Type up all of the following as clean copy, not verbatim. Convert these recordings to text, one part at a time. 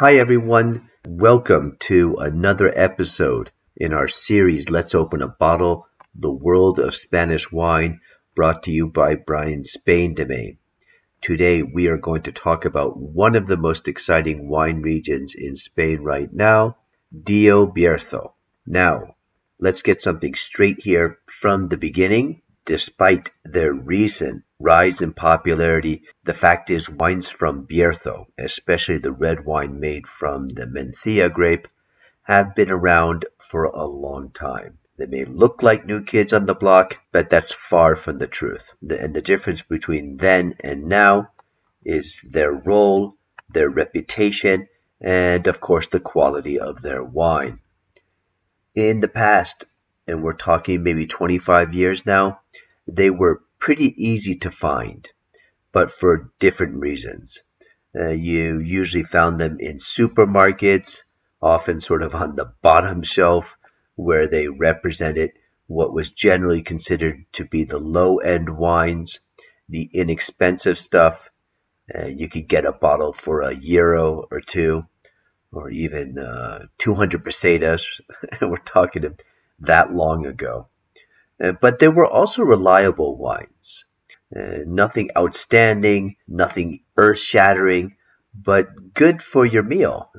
Hi, everyone. Welcome to another episode in our series, Let's Open a Bottle, The World of Spanish Wine, brought to you by Brian Spain Domain. Today, we are going to talk about one of the most exciting wine regions in Spain right now, Bierzo. Now, let's get something straight here from the beginning. Despite their recent rise in popularity, the fact is wines from Bierzo, especially the red wine made from the Mencia grape, have been around for a long time. They may look like new kids on the block, but that's far from the truth. And the difference between then and now is their role, their reputation, and of course the quality of their wine. In the past, and we're talking maybe 25 years now, they were pretty easy to find, but for different reasons. You usually found them in supermarkets, often sort of on the bottom shelf, where they represented what was generally considered to be the low-end wines, the inexpensive stuff. You could get a bottle for €1 or two, or even 200 pesetas. We're talking that long ago. But they were also reliable wines. Nothing outstanding, nothing earth-shattering, but good for your meal.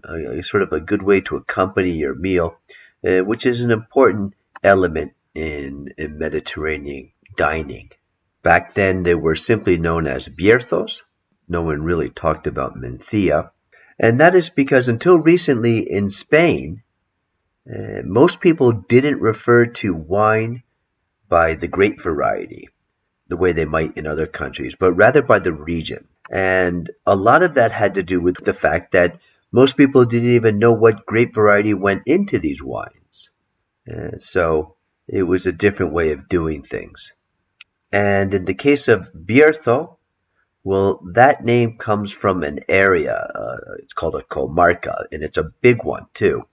Sort of a good way to accompany your meal, which is an important element in Mediterranean dining. Back then, they were simply known as Bierzos. No one really talked about Mencia. And that is because until recently in Spain, most people didn't refer to wine by the grape variety, the way they might in other countries, but rather by the region. And a lot of that had to do with the fact that most people didn't even know what grape variety went into these wines. So it was a different way of doing things. And in the case of Bierzo, well, that name comes from an area. It's called a comarca, and it's a big one too.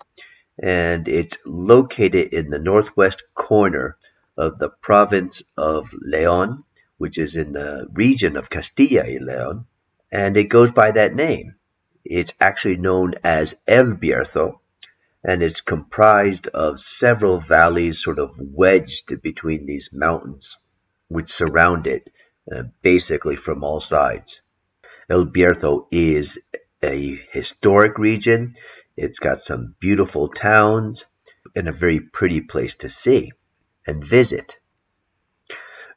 And it's located in the northwest corner of the province of León, which is in the region of Castilla y León, and it goes by that name. It's actually known as El Bierzo, and it's comprised of several valleys sort of wedged between these mountains, which surround it basically from all sides. El Bierzo is a historic region. It's got some beautiful towns and a very pretty place to see and visit.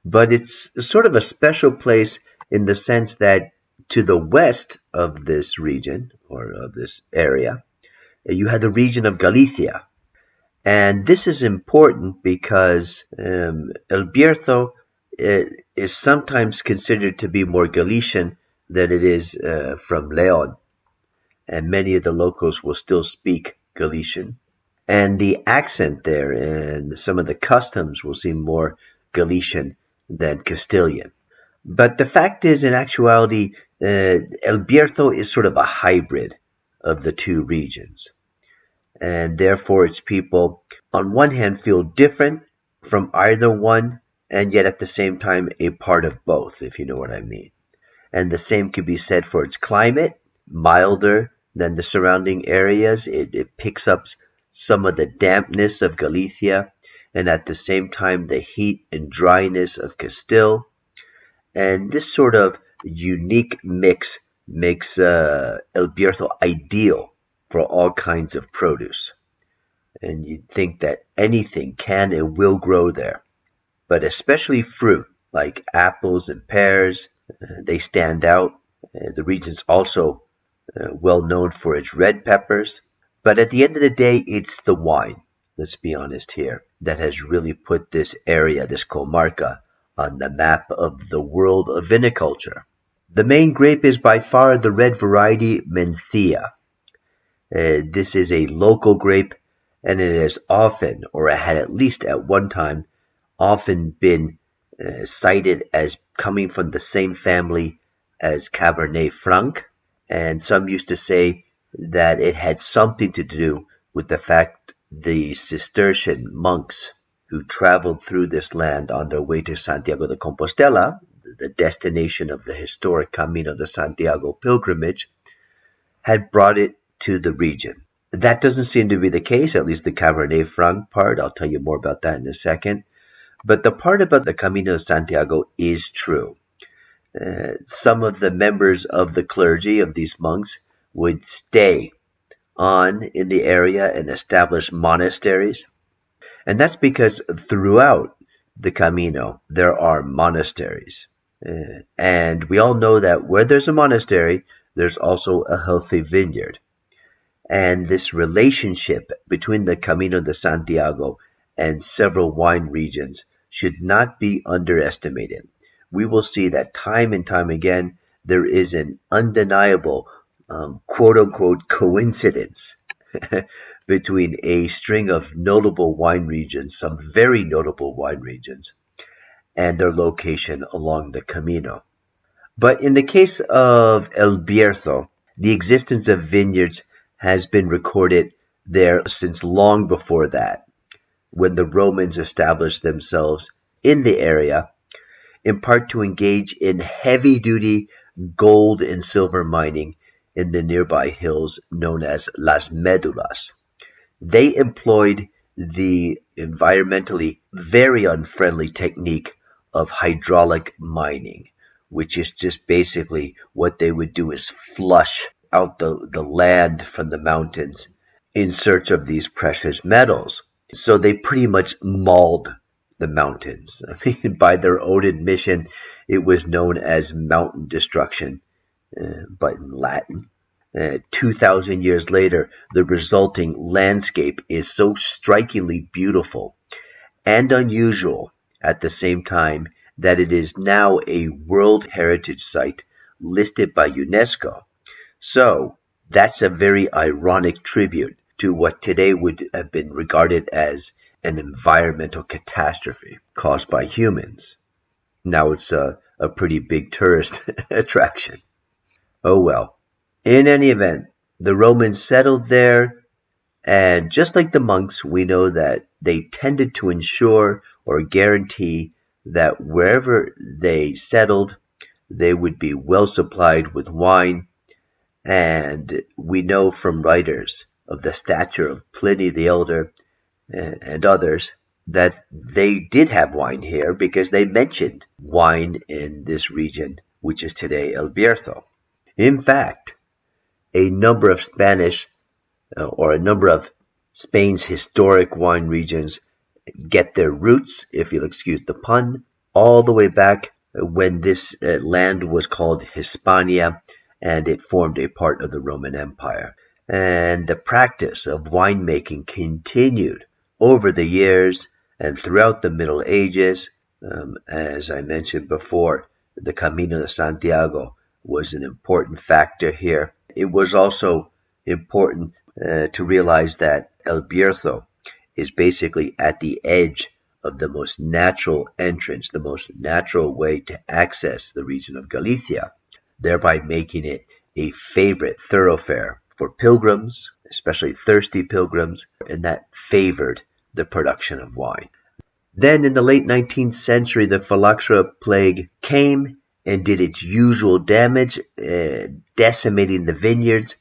But it's sort of a special place in the sense that to the west of this region, or of this area, you have the region of Galicia. And this is important because El Bierzo is sometimes considered to be more Galician than it is from León. And many of the locals will still speak Galician. And the accent there and some of the customs will seem more Galician than Castilian. But the fact is, in actuality, El Bierzo is sort of a hybrid of the two regions. And therefore, its people, on one hand, feel different from either one, and yet at the same time, a part of both, if you know what I mean. And the same could be said for its climate, milder than the surrounding areas. It picks up some of the dampness of Galicia, and at the same time the heat and dryness of Castile. And this sort of unique mix makes El Bierzo ideal for all kinds of produce. And you'd think that anything can and will grow there. But especially fruit, like apples and pears, they stand out. The region's also well known for its red peppers. But at the end of the day, it's the wine, let's be honest here, that has really put this area, this comarca, on the map of the world of viniculture. The main grape is by far the red variety Mencia. This is a local grape, and it has often, or had at least at one time, often been cited as coming from the same family as Cabernet Franc, and some used to say that it had something to do with the fact the Cistercian monks who traveled through this land on their way to Santiago de Compostela, the destination of the historic Camino de Santiago pilgrimage, had brought it to the region. That doesn't seem to be the case, at least the Cabernet Franc part. I'll tell you more about that in a second. But the part about the Camino de Santiago is true. Some of the members of the clergy of these monks would stay on in the area and establish monasteries. And that's because throughout the Camino, there are monasteries. And we all know that where there's a monastery, there's also a healthy vineyard. And this relationship between the Camino de Santiago and several wine regions should not be underestimated. We will see that time and time again, there is an undeniable quote-unquote coincidence between a string of notable wine regions, some very notable wine regions, and their location along the Camino. But in the case of El Bierzo, the existence of vineyards has been recorded there since long before that, when the Romans established themselves in the area, in part to engage in heavy-duty gold and silver mining in the nearby hills known as Las Médulas. They employed the environmentally very unfriendly technique of hydraulic mining, which is just basically what they would do is flush out the land from the mountains in search of these precious metals. So they pretty much mauled the mountains. I mean, by their own admission, it was known as mountain destruction, but in Latin. 2,000 years later, the resulting landscape is so strikingly beautiful and unusual at the same time that it is now a World Heritage Site listed by UNESCO. So that's a very ironic tribute to what today would have been regarded as an environmental catastrophe caused by humans. Now it's a pretty big tourist attraction. Oh well. In any event, the Romans settled there, and just like the monks, we know that they tended to ensure or guarantee that wherever they settled, they would be well supplied with wine. And we know from writers of the stature of Pliny the Elder and others that they did have wine here because they mentioned wine in this region, which is today El Bierzo. In fact, a number of Spain's historic wine regions get their roots, if you'll excuse the pun, all the way back when this land was called Hispania and it formed a part of the Roman Empire. And the practice of winemaking continued over the years and throughout the Middle Ages. As I mentioned before, the Camino de Santiago was an important factor here. It was also important to realize that El Bierzo is basically at the edge of the most natural entrance, the most natural way to access the region of Galicia, thereby making it a favorite thoroughfare for pilgrims, especially thirsty pilgrims, and that favored the production of wine. Then in the late 19th century, the phylloxera plague came and did its usual damage, decimating the vineyards.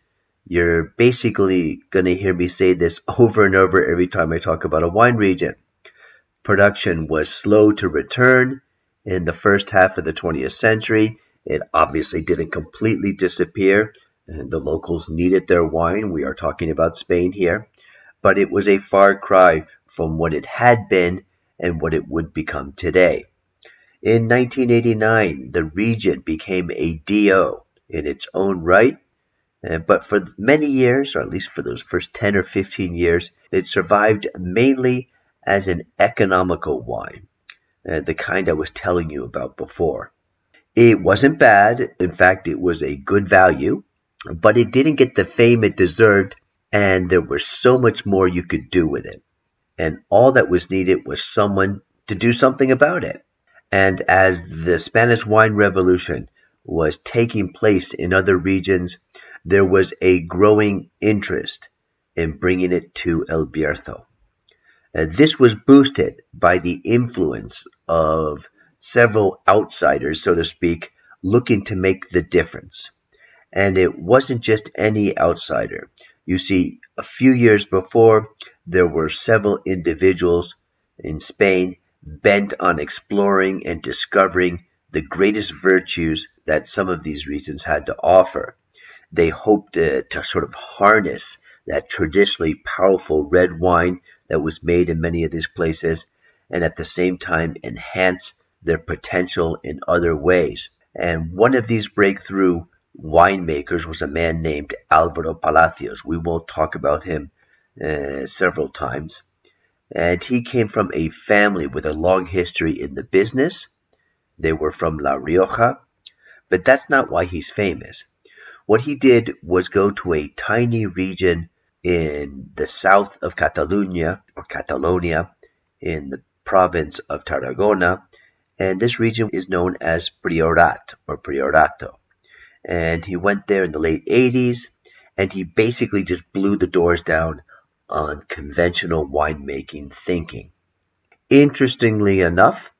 You're basically going to hear me say this over and over every time I talk about a wine region. Production was slow to return in the first half of the 20th century. It obviously didn't completely disappear. And the locals needed their wine. We are talking about Spain here. But it was a far cry from what it had been and what it would become today. In 1989, the region became a DO in its own right. But for many years, or at least for those first 10 or 15 years, it survived mainly as an economical wine, the kind I was telling you about before. It wasn't bad. In fact, it was a good value, but it didn't get the fame it deserved, and there was so much more you could do with it. And all that was needed was someone to do something about it. And as the Spanish wine revolution was taking place in other regions, there was a growing interest in bringing it to El Bierzo. This was boosted by the influence of several outsiders, so to speak, looking to make the difference. And it wasn't just any outsider. You see, a few years before, there were several individuals in Spain bent on exploring and discovering the greatest virtues that some of these regions had to offer. They hoped to sort of harness that traditionally powerful red wine that was made in many of these places, and at the same time enhance their potential in other ways. And one of these breakthrough winemakers was a man named Alvaro Palacios. We will talk about him several times. And he came from a family with a long history in the business. They were from La Rioja, but that's not why he's famous. What he did was go to a tiny region in the south of Catalonia, or Catalonia, in the province of Tarragona, and this region is known as Priorat, or Priorato. And he went there in the late 80s, and he basically just blew the doors down on conventional winemaking thinking. Interestingly enough,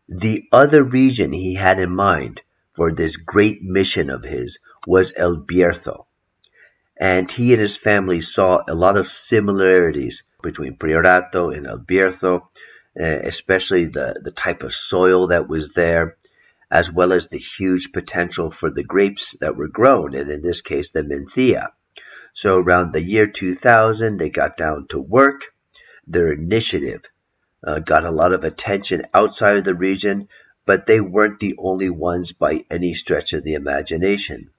the other region he had in mind for this great mission of his was El Bierzo. And he and his family saw a lot of similarities between Priorato and El Bierzo, especially the type of soil that was there, as well as the huge potential for the grapes that were grown, and in this case, the Mencia. So around the year 2000, they got down to work. Their initiative got a lot of attention outside of the region, but they weren't the only ones by any stretch of the imagination.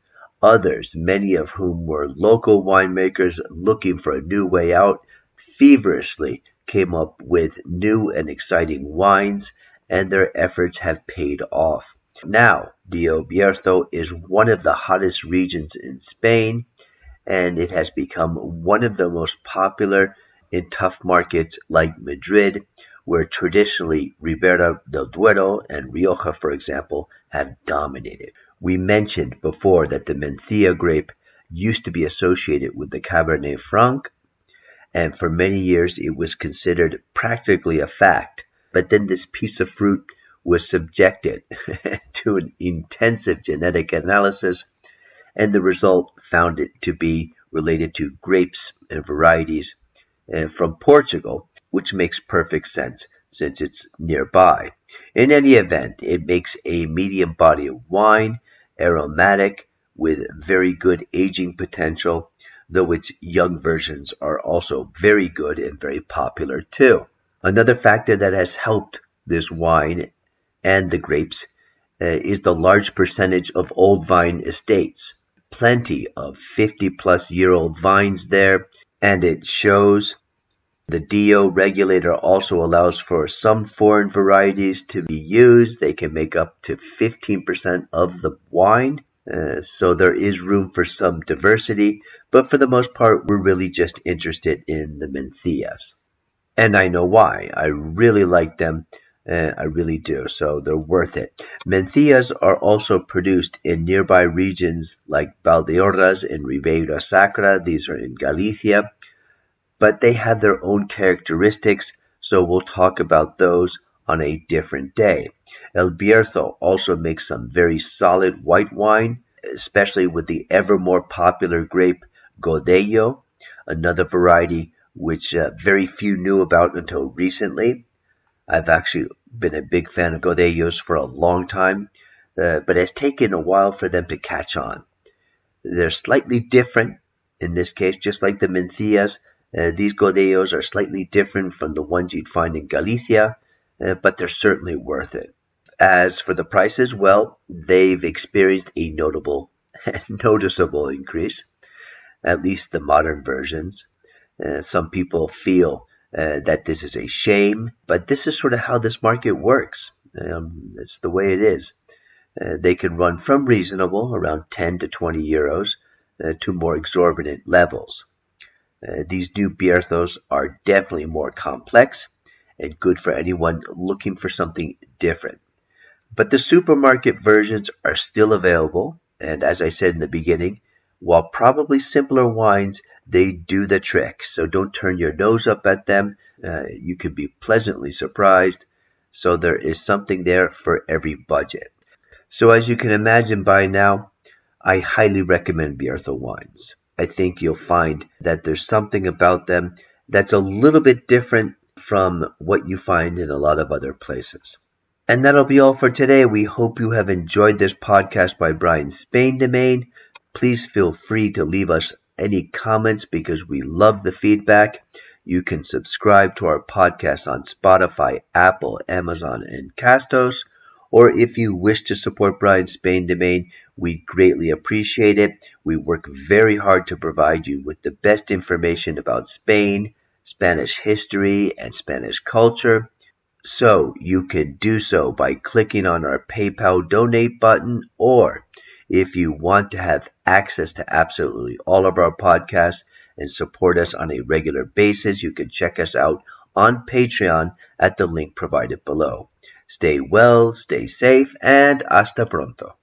Others, many of whom were local winemakers looking for a new way out, feverishly came up with new and exciting wines, and their efforts have paid off. Now, El Bierzo is one of the hottest regions in Spain, and it has become one of the most popular in tough markets like Madrid, where traditionally Ribera del Duero and Rioja, for example, have dominated. We mentioned before that the Mencia grape used to be associated with the Cabernet Franc, and for many years it was considered practically a fact. But then this piece of fruit was subjected to an intensive genetic analysis, and the result found it to be related to grapes and varieties from Portugal, which makes perfect sense since it's nearby. In any event, it makes a medium body of wine, aromatic, with very good aging potential, though its young versions are also very good and very popular too. Another factor that has helped this wine and the grapes is the large percentage of old vine estates. Plenty of 50-plus-year-old vines there, and it shows. The DO regulator also allows for some foreign varieties to be used. They can make up to 15% of the wine, so there is room for some diversity, but for the most part, we're really just interested in the Mencias. And I know why. I really like them. I really do, so they're worth it. Mencias are also produced in nearby regions like Valdeorras and Ribeira Sacra. These are in Galicia, but they have their own characteristics, so we'll talk about those on a different day. El Bierzo also makes some very solid white wine, especially with the ever more popular grape Godello, another variety which very few knew about until recently. I've actually been a big fan of Godellos for a long time, but it's taken a while for them to catch on. They're slightly different in this case, just like the Mencias. These Godellos are slightly different from the ones you'd find in Galicia, but they're certainly worth it. As for the prices, well, they've experienced a noticeable increase, at least the modern versions. Some people feel that this is a shame, but this is sort of how this market works. It's the way it is. They can run from reasonable, around 10 to 20 euros, to more exorbitant levels. These new Bierzos are definitely more complex and good for anyone looking for something different. But the supermarket versions are still available, and as I said in the beginning, while probably simpler wines, they do the trick. So don't turn your nose up at them. You can be pleasantly surprised. So there is something there for every budget. So as you can imagine by now, I highly recommend Bierzo wines. I think you'll find that there's something about them that's a little bit different from what you find in a lot of other places. And that'll be all for today. We hope you have enjoyed this podcast by Brian Spain Domain. Please feel free to leave us any comments because we love the feedback. You can subscribe to our podcast on Spotify, Apple, Amazon, and Castos. Or if you wish to support Brian Spain Domain, we greatly appreciate it. We work very hard to provide you with the best information about Spain, Spanish history, and Spanish culture. So you can do so by clicking on our PayPal donate button, or if you want to have access to absolutely all of our podcasts and support us on a regular basis, you can check us out on Patreon at the link provided below. Stay well, stay safe, and hasta pronto.